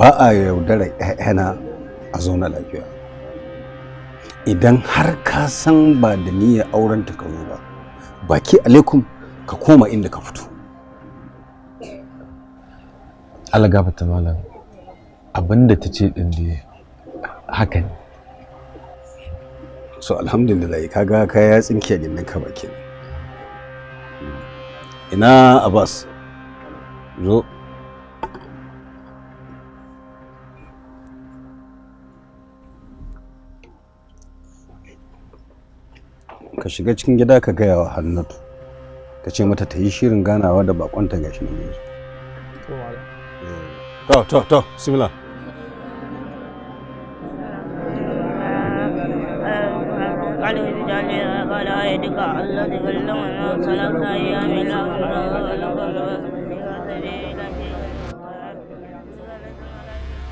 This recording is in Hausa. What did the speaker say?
ba a yaudara 'ya'yana a zauna lafiya. Idan har ka san ba da niyyar auren ta ka zo ba, baki alaikum ka koma inda ka fito. Allah gafarta malam, abinda ta ce din dai haka ne. So alhamdulillah kaga ka ya tsinke gindin ka baki. Ina Abbas zo. Ka shiga cikin gida ka gaya wa Hannatu ka ce mata ta yi shirin ganawa da bakonta gashi nan yanzu. To bismillah.